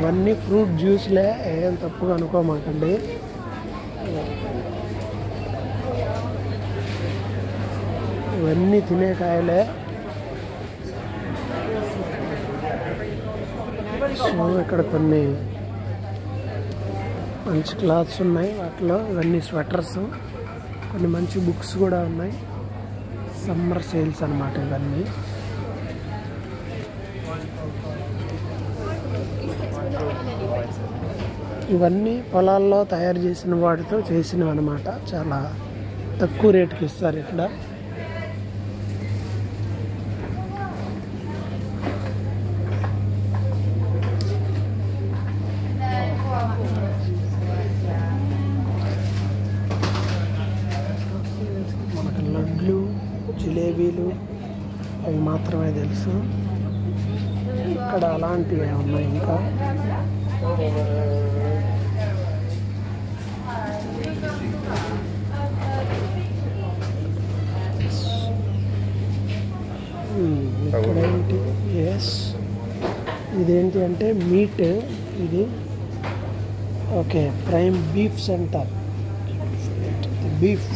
ఇవన్నీ ఫ్రూట్ జ్యూస్లే, ఏం తప్పుగా అనుకోమాకండి. ఇవన్నీ తినే కాయలే. సో ఇక్కడ కొన్ని మంచి క్లాత్స్ ఉన్నాయి, వాటిలో ఇవన్నీ స్వెటర్స్, కొన్ని మంచి బుక్స్ కూడా ఉన్నాయి. సమ్మర్ సేల్స్ అన్నమాట ఇవన్నీ. ఇవన్నీ పొలాల్లో తయారు చేసిన వాటితో చేసినవి అన్నమాట. చాలా తక్కువ రేటుకి ఇస్తారు ఇక్కడ. మనకు లడ్లు, జిలేబీలు అవి మాత్రమే తెలుసు. ఇక్కడ అలాంటివి ఉన్నాయి. ఇంకా ఇక్కడేంటి, ఎస్ ఇదేంటి అంటే మీట్ ఇది. Okay, prime beef centre, beef.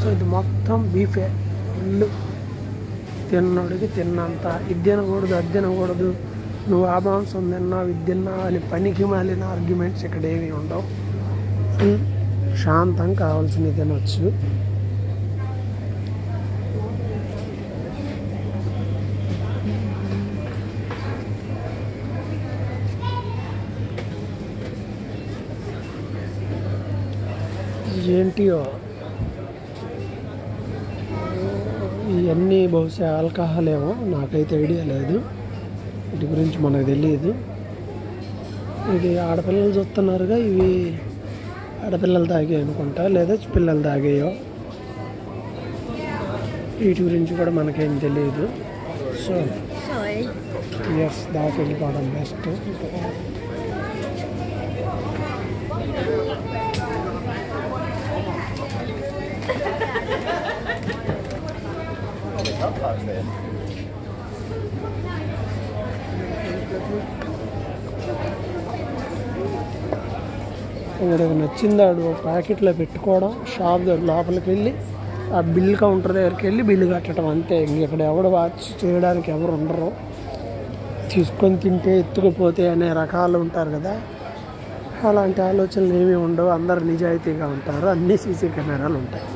So ఇది మొత్తం బీఫే. ఫుల్ తిన్నోడికి తిన్నంత. ఇది తినకూడదు, అది తినకూడదు, నువ్వు ఆ మాంసం తిన్నావు, ఇది తిన్నావు అని పనికి మాలిన ఆర్గ్యుమెంట్స్ ఇక్కడ ఏమీ ఉండవు. ఫుల్ శాంతం కావాల్సినవి తినొచ్చు. ఏంటియో ఇవన్నీ బహుశా ఆల్కహాల్ ఏమో, నాకైతే ఐడియా లేదు, వీటి గురించి మనకు తెలియదు. ఇది ఆడపిల్లలు చూస్తున్నారుగా, ఇవి ఆడపిల్లలు తాగే అనుకుంటా, లేదా పిల్లలు తాగేయో, వీటి గురించి కూడా మనకేం తెలియదు. సో ఎస్, దాకా వెళ్ళిపోవడం బెస్ట్. ఇక్కడ నచ్చిందాడు ప్యాకెట్లో పెట్టుకోవడం, షాప్ దగ్గర లోపలికి వెళ్ళి ఆ బిల్ కౌంటర్ దగ్గరికి వెళ్ళి బిల్లు కట్టడం, అంతే. ఇక్కడ ఎవడు వాచ్ చేయడానికి ఎవరు ఉండరు. తీసుకొని తింటే ఎత్తుకుపోతే అనే రకాలు ఉంటారు కదా, అలాంటి ఆలోచనలు ఏమీ ఉండవు. అందరు నిజాయితీగా ఉంటారు. అన్ని సీసీ కెమెరాలు ఉంటాయి.